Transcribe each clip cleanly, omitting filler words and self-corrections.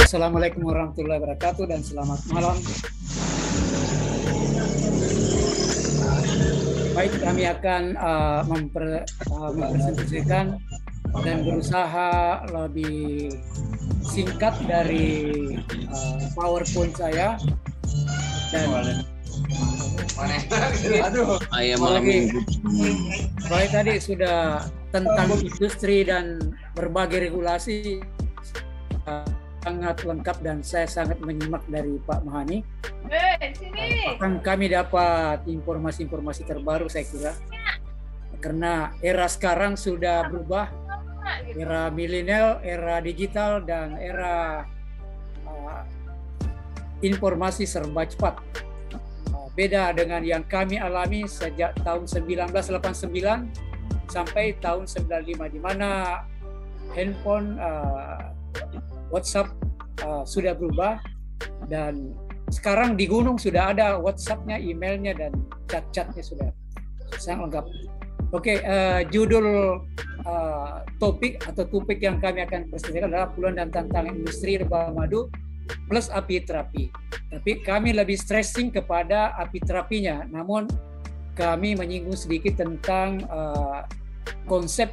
Assalamualaikum warahmatullahi wabarakatuh dan selamat malam. Baik, kami akan mempresentasikan dan berusaha lebih singkat dari PowerPoint saya dan baik tadi sudah tentang industri dan berbagai regulasi sangat lengkap dan saya sangat menyimak dari Pak Mahani. Bahkan kami dapat informasi-informasi terbaru saya kira karena era sekarang sudah berubah, era milenial, era digital dan era informasi serba cepat. Beda dengan yang kami alami sejak tahun 1989 sampai tahun 95 di mana handphone, WhatsApp sudah berubah dan sekarang di gunung sudah ada WhatsApp-nya, emailnya dan chat-chatnya sudah sangat lengkap. Oke, judul topik yang kami akan presentasikan adalah peluang dan tantangan industri lebah madu plus apiterapi. Tapi kami lebih stressing kepada apiterapinya, namun kami menyinggung sedikit tentang konsep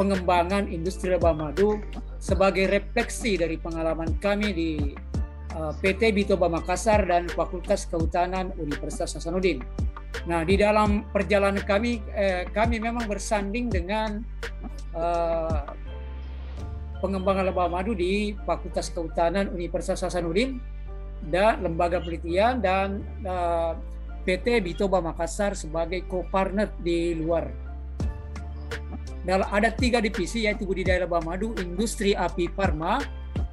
pengembangan industri lebah madu sebagai refleksi dari pengalaman kami di PT Bitoba Makassar dan Fakultas Kehutanan Universitas Hasanuddin. Nah, di dalam perjalanan kami memang bersanding dengan pengembangan lebah madu di Fakultas Kehutanan Universitas Hasanuddin dan lembaga penelitian dan PT Bitoba Makassar sebagai co-partner di luar. Ada 3 divisi yaitu budidaya lebah madu, industri api farma,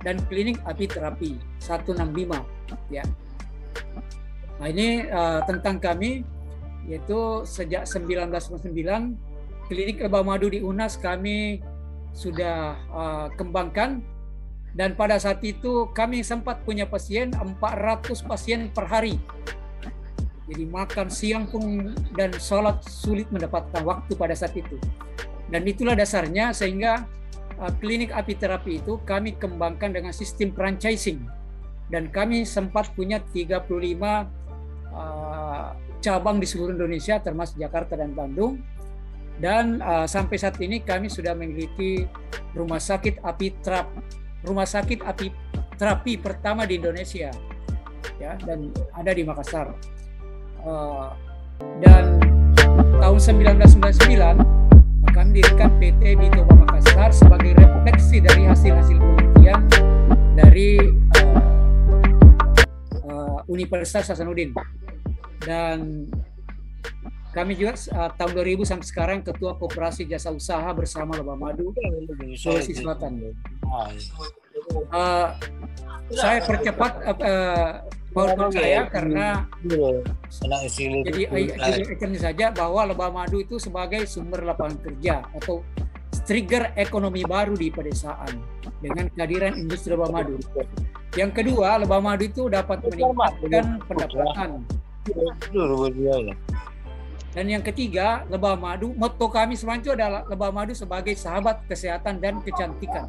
dan klinik apiterapi 165 ya. Nah, ini tentang kami yaitu sejak 1999 klinik lebah madu di UNAS kami sudah kembangkan dan pada saat itu kami sempat punya pasien 400 pasien per hari. Jadi makan siang pun dan sholat sulit mendapatkan waktu pada saat itu. Dan itulah dasarnya sehingga klinik apiterapi itu kami kembangkan dengan sistem franchising. Dan kami sempat punya 35 cabang di seluruh Indonesia termasuk Jakarta dan Bandung. Dan sampai saat ini kami sudah memiliki rumah sakit apiterapi pertama di Indonesia ya, dan ada di Makassar. Dan tahun 1999 kami dirikan PT Bitoba Makassar sebagai refleksi dari hasil-hasil penelitian dari Universitas Hasanuddin. Dan kami juga tahun 2000 sampai sekarang Ketua Koperasi Jasa Usaha bersama Lebah Madu Sulawesi Selatan. Saya percepat PowerPoint saya karena jadi ini saja bahwa lebah madu itu sebagai sumber lapangan kerja atau trigger ekonomi baru di pedesaan dengan kehadiran industri lebah madu. Yang kedua, lebah madu itu dapat meningkatkan pendapatan. Dan yang ketiga, lebah madu, motto kami semuanya itu adalah lebah madu sebagai sahabat kesehatan dan kecantikan.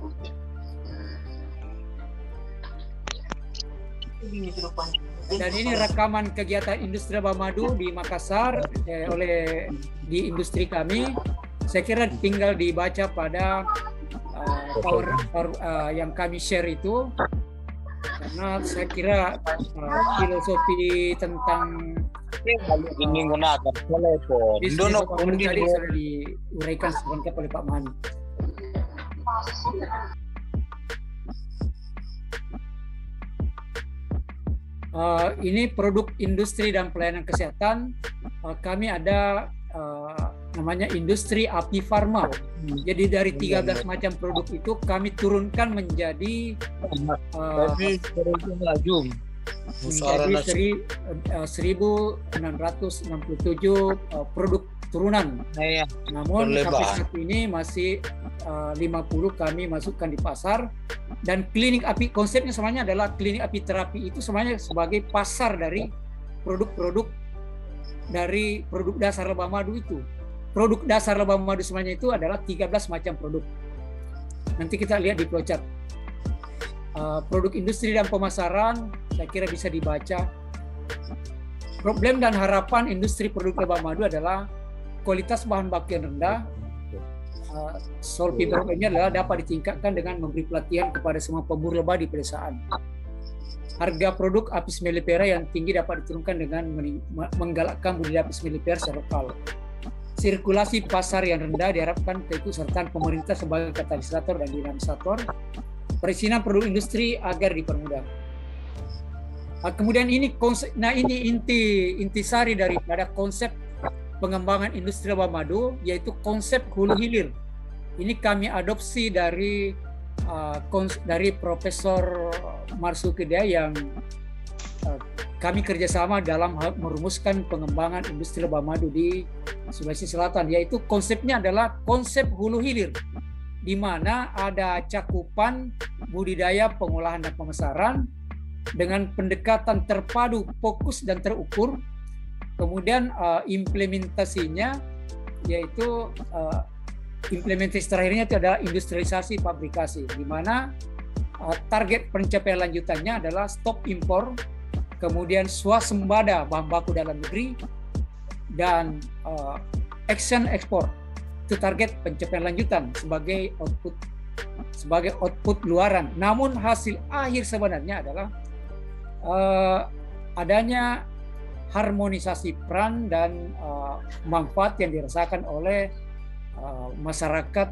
Dan ini rekaman kegiatan industri lebah madu di Makassar di industri kami. Saya kira tinggal dibaca pada yang kami share itu, karena saya kira filosofi tentang ini menggunakan telepon. Tadi sudah diuraikan selengkap oleh Pak Mahani. Ini produk industri dan pelayanan kesehatan. Kami ada namanya industri api farma. Jadi dari 13 macam produk itu kami turunkan menjadi 1.667 produk turunan. Namun sampai saat ini masih 50 kami masukkan di pasar. Dan klinik api, konsepnya semuanya adalah klinik api terapi itu semuanya sebagai pasar dari produk-produk dari produk dasar lebah madu itu. Produk dasar lebah madu semuanya itu adalah 13 macam produk. Nanti kita lihat di flowchart. produk industri dan pemasaran, saya kira bisa dibaca. Problem dan harapan industri produk lebah madu adalah kualitas bahan baku yang rendah. Solusi problemnya adalah dapat ditingkatkan dengan memberi pelatihan kepada semua pemburu lebah di pedesaan. Harga produk Apis mellifera yang tinggi dapat diturunkan dengan menggalakkan budidaya Apis mellifera secara lokal. Sirkulasi pasar yang rendah diharapkan keikutsertaan pemerintah sebagai katalisator dan dinamisator. Perizinan produk industri agar dipermudah. Kemudian ini konsep, ini intisari daripada konsep pengembangan industri lebah madu, yaitu konsep hulu hilir. Ini kami adopsi dari Profesor Marsuki yang kami kerjasama dalam merumuskan pengembangan industri lebah madu di Sulawesi Selatan, yaitu konsepnya adalah konsep hulu hilir, di mana ada cakupan budidaya, pengolahan, dan pemasaran dengan pendekatan terpadu, fokus, dan terukur. Kemudian implementasinya, yaitu implementasi terakhirnya itu adalah industrialisasi fabrikasi, di mana target pencapaian lanjutannya adalah stop impor, kemudian swasembada bahan baku dalam negeri, dan action ekspor. Itu target pencapaian lanjutan sebagai output luaran. Namun hasil akhir sebenarnya adalah adanya harmonisasi peran dan manfaat yang dirasakan oleh masyarakat,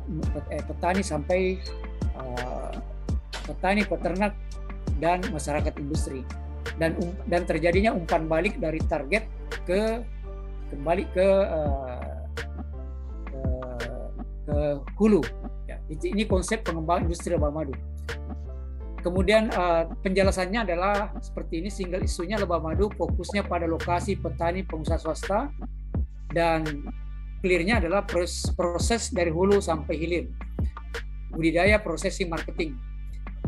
petani sampai petani, peternak, dan masyarakat industri, dan terjadinya umpan balik dari target kembali ke hulu. Ya, ini konsep pengembangan industri lebah madu. Kemudian penjelasannya adalah seperti ini. Single isunya lebah madu fokusnya pada lokasi petani, pengusaha swasta, dan clearnya adalah proses dari hulu sampai hilir. Budidaya, processing, marketing.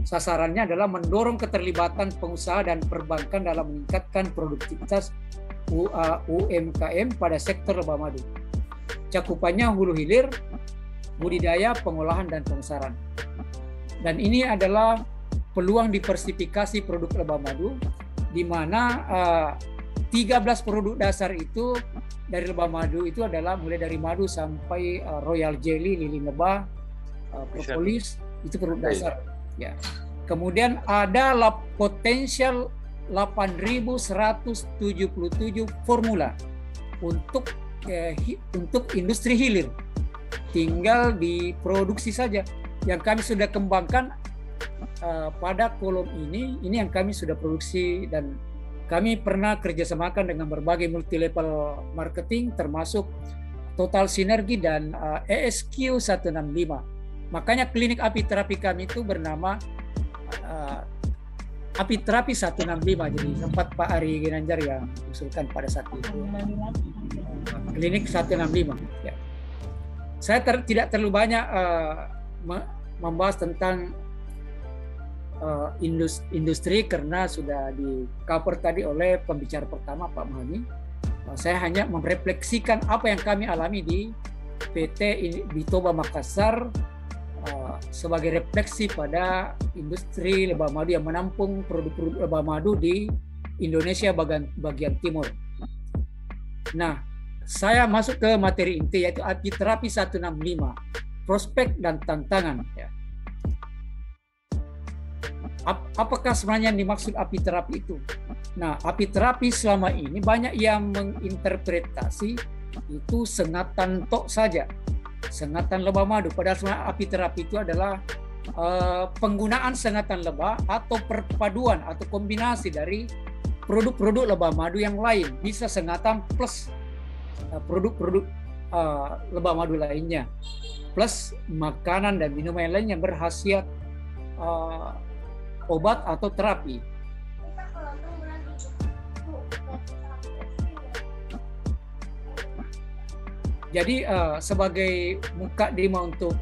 Sasarannya adalah mendorong keterlibatan pengusaha dan perbankan dalam meningkatkan produktivitas UMKM pada sektor lebah madu. Cakupannya hulu hilir, budidaya, pengolahan, dan pemasaran. Dan ini adalah peluang diversifikasi produk lebah madu, di mana 13 produk dasar itu dari lebah madu itu adalah mulai dari madu sampai royal jelly, lilin lebah, propolis, itu produk dasar. Ya. Kemudian ada potensial 8.177 formula untuk industri hilir. Tinggal diproduksi saja. Yang kami sudah kembangkan pada kolom ini yang kami sudah produksi, dan kami pernah kerjasamakan dengan berbagai multi level marketing termasuk Total Sinergi dan ESQ 165. Makanya klinik apiterapi kami itu bernama Apiterapi 165. Jadi sempat Pak Ari Ginanjar yang usulkan pada saat itu klinik 165. Ya. Saya tidak terlalu banyak membahas tentang industri karena sudah di cover tadi oleh pembicara pertama Pak Mahani. Saya hanya merefleksikan apa yang kami alami di PT di Toba Makassar sebagai refleksi pada industri lebah madu yang menampung produk-produk lebah madu di Indonesia bagian timur. Nah, saya masuk ke materi inti, yaitu Apiterapi 165, prospek dan tantangan. Ya. Apakah sebenarnya yang dimaksud apiterapi itu? Nah, apiterapi selama ini banyak yang menginterpretasi itu sengatan tok saja, sengatan lebah madu. Padahal sebenarnya apiterapi itu adalah penggunaan sengatan lebah atau perpaduan atau kombinasi dari produk-produk lebah madu yang lain. Bisa sengatan plus produk-produk lebah madu lainnya, plus makanan dan minuman lain yang berkhasiat obat atau terapi. Jadi sebagai mukadimah untuk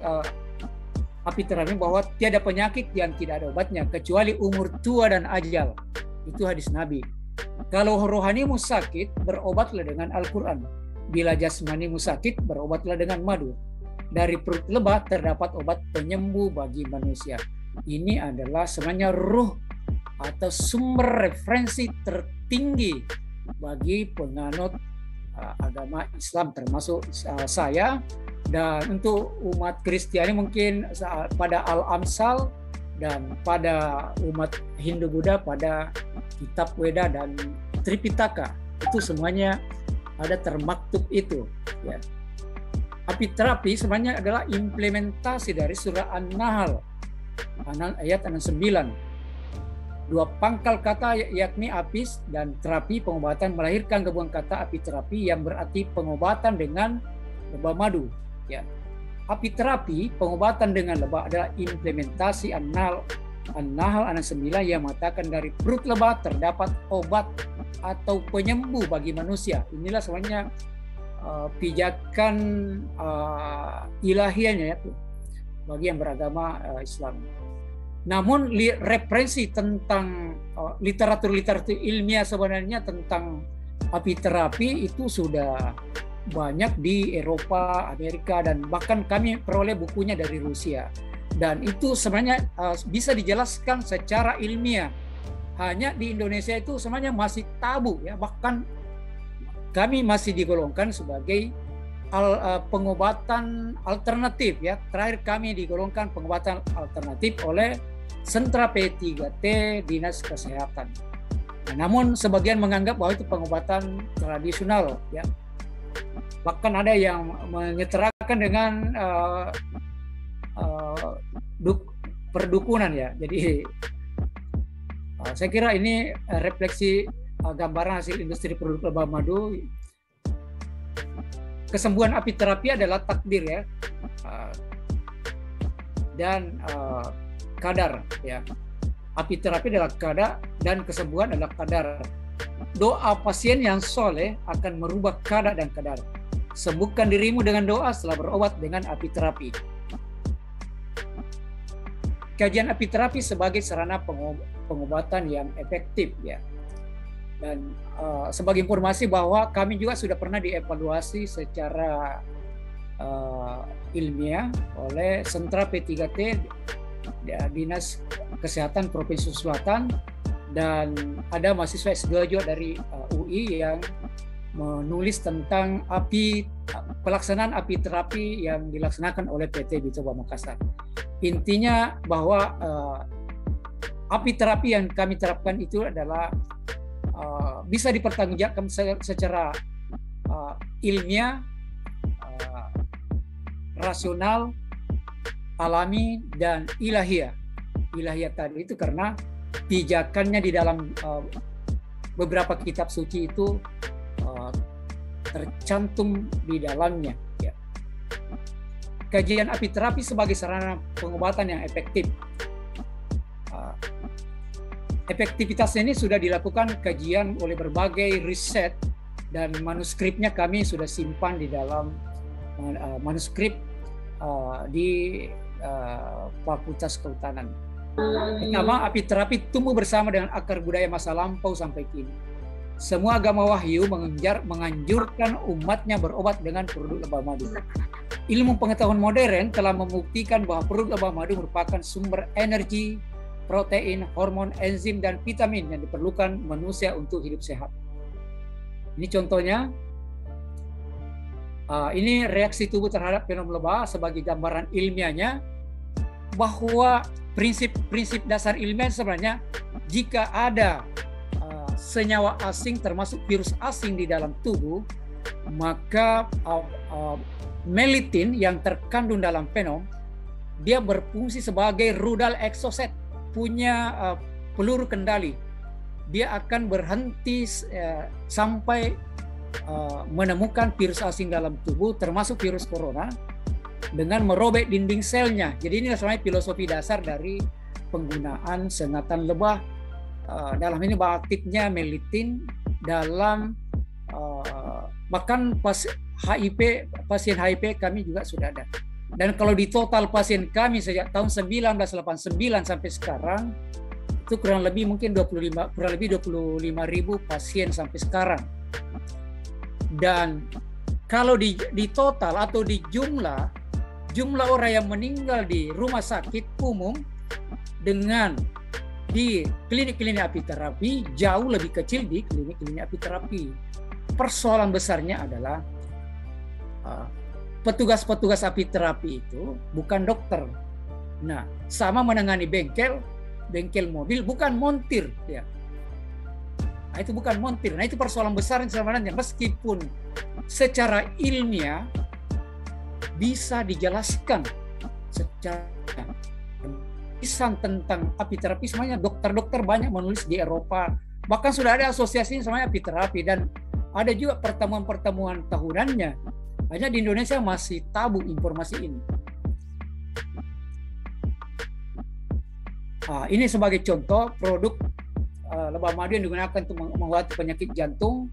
apiterapi bahwa tiada penyakit yang tidak ada obatnya kecuali umur tua dan ajal. Itu hadis Nabi. Kalau rohanimu sakit, berobatlah dengan Al-Quran. Bila jasmanimu sakit, berobatlah dengan madu. Dari perut lebah terdapat obat penyembuh bagi manusia. ini adalah sebenarnya ruh atau sumber referensi tertinggi bagi penganut agama Islam, termasuk saya. Dan untuk umat Kristiani mungkin pada Al-Amsal, dan pada umat Hindu-Buddha pada Kitab Weda dan Tripitaka. Itu semuanya ada termaktub itu. Ya. Apiterapi sebenarnya adalah implementasi dari surah An-Nahl ayat 69. Dua pangkal kata yakni apis dan terapi pengobatan melahirkan gabungan kata apiterapi yang berarti pengobatan dengan lebah madu. Ya. Apiterapi pengobatan dengan lebah adalah implementasi An-Nahl 69 yang mengatakan dari perut lebah terdapat obat atau penyembuh bagi manusia. Inilah sebenarnya pijakan ilahianya ya, bagi yang beragama Islam. Namun referensi tentang literatur ilmiah sebenarnya tentang apiterapi itu sudah banyak di Eropa, Amerika, dan bahkan kami peroleh bukunya dari Rusia. Dan itu sebenarnya bisa dijelaskan secara ilmiah. Hanya di Indonesia itu sebenarnya masih tabu ya, bahkan kami masih digolongkan sebagai pengobatan alternatif ya. Terakhir kami digolongkan pengobatan alternatif oleh Sentra P3T Dinas Kesehatan. Nah, namun sebagian menganggap bahwa itu pengobatan tradisional ya. Bahkan ada yang menyetarakan dengan perdukunan ya. Jadi saya kira ini refleksi gambaran hasil industri produk lebah madu. Kesembuhan apiterapi adalah takdir ya, dan kadar ya. Apiterapi adalah kadar dan kesembuhan adalah kadar. Doa pasien yang soleh akan merubah kadar dan kadar. Sembuhkan dirimu dengan doa setelah berobat dengan apiterapi. Kajian apiterapi sebagai sarana pengobatan yang efektif ya. Dan sebagai informasi bahwa kami juga sudah pernah dievaluasi secara ilmiah oleh Sentra P3T Dinas Kesehatan Provinsi Selatan, dan ada mahasiswa S2 juga dari UI yang menulis tentang pelaksanaan apiterapi yang dilaksanakan oleh PT Bitoba Makassar. Intinya bahwa apiterapi yang kami terapkan itu adalah bisa dipertanggungjawabkan secara ilmiah, rasional, alami, dan ilahiyah. Ilahiyah tadi itu karena pijakannya di dalam beberapa kitab suci itu tercantum di dalamnya. Ya. Kajian apiterapi sebagai sarana pengobatan yang efektif. Efektivitasnya ini sudah dilakukan kajian oleh berbagai riset, dan manuskripnya kami sudah simpan di dalam manuskrip di Fakultas Kehutanan. Pertama, apiterapi tumbuh bersama dengan akar budaya masa lampau sampai kini. Semua agama wahyu menganjurkan umatnya berobat dengan produk lebah madu. Ilmu pengetahuan modern telah membuktikan bahwa produk lebah madu merupakan sumber energi, protein, hormon, enzim, dan vitamin yang diperlukan manusia untuk hidup sehat. Ini contohnya. Ini reaksi tubuh terhadap fenom lebah sebagai gambaran ilmiahnya, bahwa prinsip dasar ilmiah sebenarnya jika ada senyawa asing termasuk virus asing di dalam tubuh, maka melitin yang terkandung dalam fenom dia berfungsi sebagai rudal exocet, punya peluru kendali. Dia akan berhenti sampai menemukan virus asing dalam tubuh, termasuk virus corona, dengan merobek dinding selnya. Jadi ini sebenarnya filosofi dasar dari penggunaan sengatan lebah. Dalam ini aktifnya melitin dalam bahkan pasien HIV kami juga sudah ada. Dan kalau di total pasien kami sejak tahun 1989 sampai sekarang itu kurang lebih 25.000 pasien sampai sekarang. Dan kalau di total atau di jumlah orang yang meninggal di rumah sakit umum dengan di klinik-klinik apiterapi jauh lebih kecil di klinik-klinik apiterapi. Persoalan besarnya adalah petugas-petugas apiterapi itu bukan dokter. Nah, sama menangani bengkel mobil bukan montir ya. Nah, itu bukan montir. Nah, itu persoalan besar sebenarnya, meskipun secara ilmiah bisa dijelaskan secara tentang apiterapi. Semuanya dokter-dokter banyak menulis di Eropa, bahkan sudah ada asosiasi namanya apiterapi, dan ada juga pertemuan-pertemuan tahunannya. Hanya di Indonesia masih tabu informasi ini. Ini sebagai contoh produk lebah madu yang digunakan untuk mengobati penyakit jantung.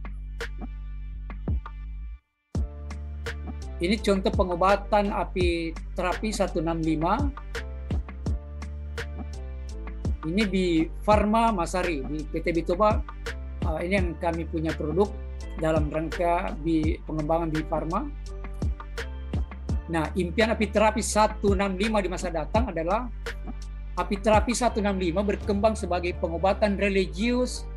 Ini contoh pengobatan apiterapi 165. Ini di Pharma Masari, di PT Bitoba. Ini yang kami punya produk dalam rangka pengembangan Bi Pharma. Nah, impian apiterapi 165 di masa datang adalah apiterapi 165 berkembang sebagai pengobatan religius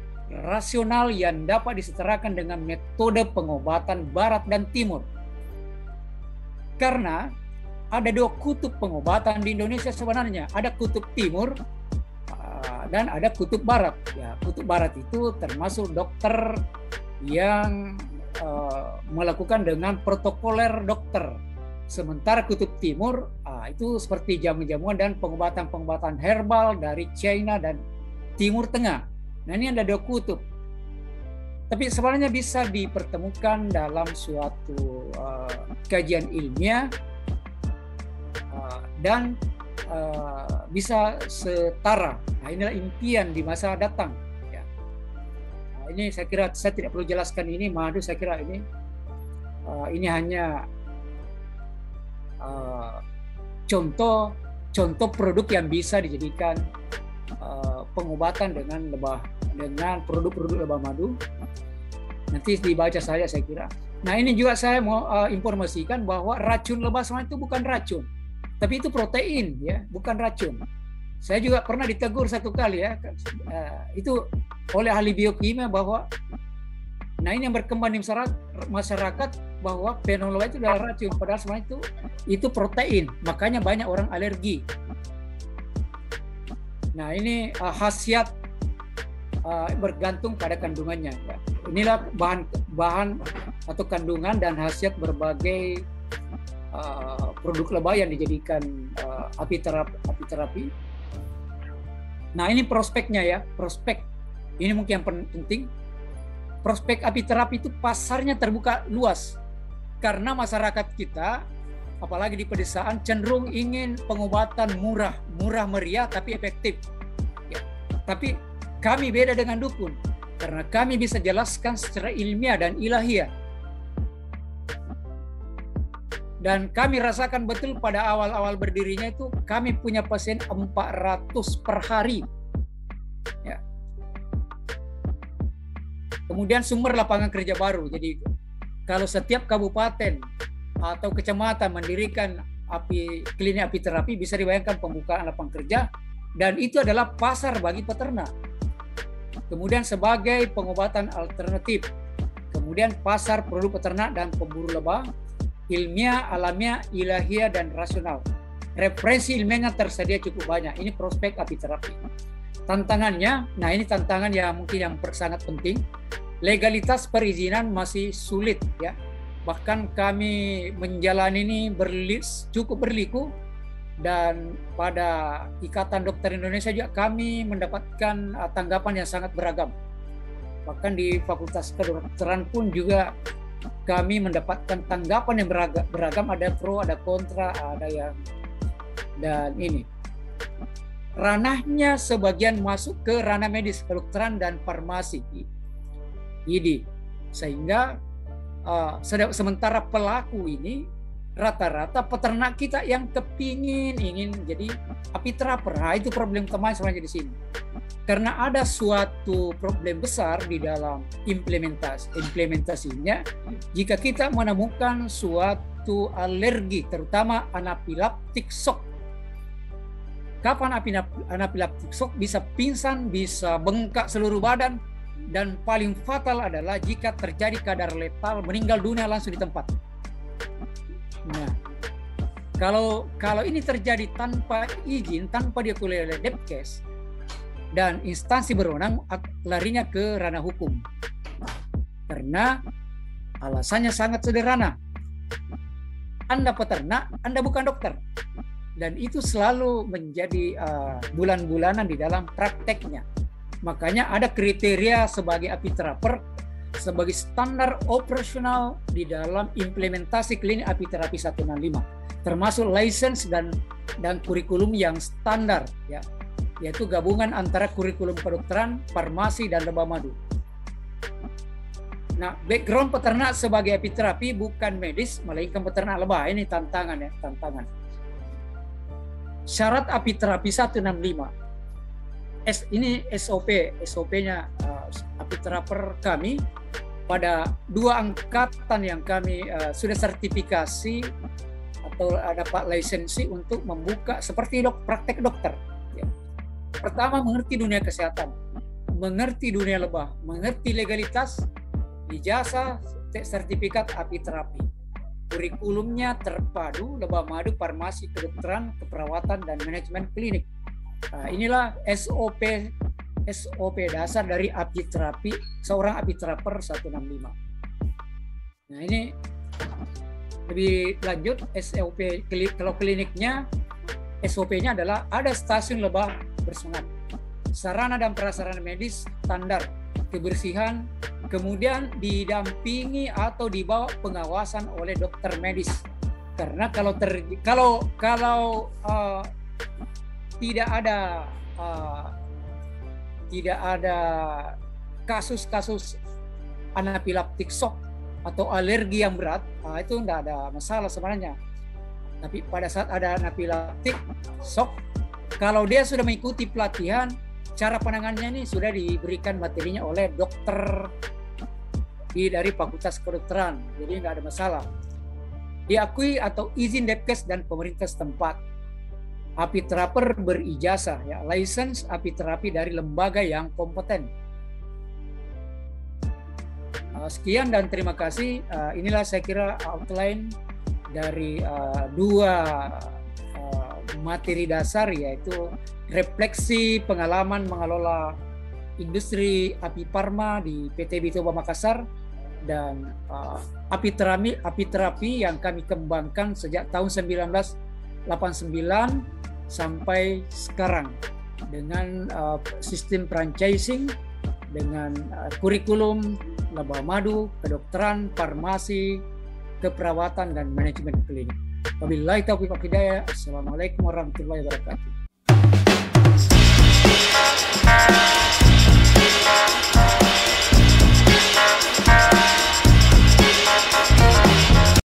rasional yang dapat disetarakan dengan metode pengobatan Barat dan Timur. Karena ada dua kutub pengobatan di Indonesia sebenarnya. Ada kutub timur dan ada kutub barat. Ya, kutub barat itu termasuk dokter yang melakukan dengan protokoler dokter. Sementara kutub timur itu seperti jamu-jamuan dan pengobatan-pengobatan herbal dari China dan Timur Tengah. Nah, ini ada dua kutub. Tapi sebenarnya bisa dipertemukan dalam suatu kajian ilmiah dan bisa setara. Nah, inilah impian di masa datang. Ya. Nah, ini saya kira saya tidak perlu jelaskan ini, madu saya kira ini hanya contoh produk yang bisa dijadikan pengobatan dengan produk-produk lebah madu. Nanti dibaca saya kira. Nah, ini juga saya mau informasikan bahwa racun lebah sebenarnya itu bukan racun, tapi itu protein ya, bukan racun. Saya juga pernah ditegur satu kali ya, itu oleh ahli biokimia bahwa, nah ini yang berkembang di masyarakat bahwa fenom lebah itu adalah racun, padahal sebenarnya itu protein, makanya banyak orang alergi. Nah, ini khasiat bergantung pada kandungannya. Ya. Inilah bahan atau kandungan dan khasiat berbagai produk lebah yang dijadikan apiterapi. Nah, ini prospeknya ya, prospek. Ini mungkin yang penting. Prospek apiterapi itu pasarnya terbuka luas karena masyarakat kita, apalagi di pedesaan, cenderung ingin pengobatan murah meriah tapi efektif. Ya. Tapi kami beda dengan dukun karena kami bisa jelaskan secara ilmiah dan ilahiyah. Dan kami rasakan betul pada awal-awal berdirinya itu kami punya pasien 400 per hari. Ya. Kemudian sumber lapangan kerja baru. Jadi kalau setiap kabupaten atau kecamatan mendirikan klinik apiterapi, bisa dibayangkan pembukaan lapangan kerja, dan itu adalah pasar bagi peternak. Kemudian sebagai pengobatan alternatif, kemudian pasar produk peternak dan pemburu lebah, ilmiah, alamiah, ilahiyah, dan rasional. Referensi ilmiahnya tersedia cukup banyak. Ini prospek apiterapi. Tantangannya, nah ini tantangan yang mungkin yang sangat penting. Legalitas perizinan masih sulit ya. Bahkan kami menjalani ini cukup berliku, dan pada Ikatan Dokter Indonesia juga kami mendapatkan tanggapan yang sangat beragam. Bahkan di Fakultas Kedokteran pun juga kami mendapatkan tanggapan yang beragam, ada pro, ada kontra, ada yang, dan ini ranahnya sebagian masuk ke ranah medis, kedokteran dan farmasi, sehingga sementara pelaku ini rata-rata peternak kita yang ingin jadi apiteraper. Nah, itu problem utama sebenarnya di sini. Karena ada suatu problem besar di dalam implementasinya jika kita menemukan suatu alergi, terutama anafilaktik shock. kapan anafilaktik shock bisa pingsan, bisa bengkak seluruh badan, dan paling fatal adalah jika terjadi kadar letal, meninggal dunia langsung di tempat. Nah, kalau ini terjadi tanpa izin, tanpa diakui oleh Depkes dan instansi berwenang, larinya ke ranah hukum. Karena alasannya sangat sederhana. Anda peternak, Anda bukan dokter. Dan itu selalu menjadi bulan-bulanan di dalam prakteknya. Makanya ada kriteria sebagai apiteraper, sebagai standar operasional di dalam implementasi klinik apiterapi 165, termasuk license dan kurikulum yang standar, ya, yaitu gabungan antara kurikulum kedokteran, farmasi, dan lebah madu. Nah, background peternak sebagai apiterapi bukan medis, melainkan peternak lebah. Ini tantangan, ya, tantangan. Syarat apiterapi 165. Ini SOP-nya apiteraper kami pada 2 angkatan yang kami sudah sertifikasi atau dapat lisensi untuk membuka seperti praktek dokter. Ya. Pertama, mengerti dunia kesehatan, mengerti dunia lebah, mengerti legalitas, ijazah, sertifikat apiterapi. Kurikulumnya terpadu, lebah madu, farmasi, kedokteran, keperawatan, dan manajemen klinik. Nah, inilah SOP dasar dari apiterapi, seorang apiteraper 165. Nah, ini lebih lanjut SOP kalau kliniknya, SOP-nya adalah ada stasiun lebah bersengat, sarana dan prasarana medis standar, kebersihan, kemudian didampingi atau dibawa pengawasan oleh dokter medis. Karena kalau tidak ada kasus-kasus anafilaktik shock atau alergi yang berat, itu tidak ada masalah sebenarnya. Tapi pada saat ada anafilaktik shock, kalau dia sudah mengikuti pelatihan, cara penanganannya ini sudah diberikan materinya oleh dokter dari Fakultas Kedokteran, jadi nggak ada masalah. Diakui atau izin Depkes dan pemerintah setempat. Apiteraper berijazah, ya, license apiterapi dari lembaga yang kompeten. Sekian dan terima kasih. Inilah saya kira outline dari 2 materi dasar, yaitu refleksi pengalaman mengelola industri api farma di PT Bitoba Makassar dan apiterapi yang kami kembangkan sejak tahun 1989 sampai sekarang dengan sistem franchising, dengan kurikulum lebah madu, kedokteran, farmasi, keperawatan, dan manajemen klinik. Wabillahi taufiq wal hidayah. Assalamualaikum warahmatullahi wabarakatuh.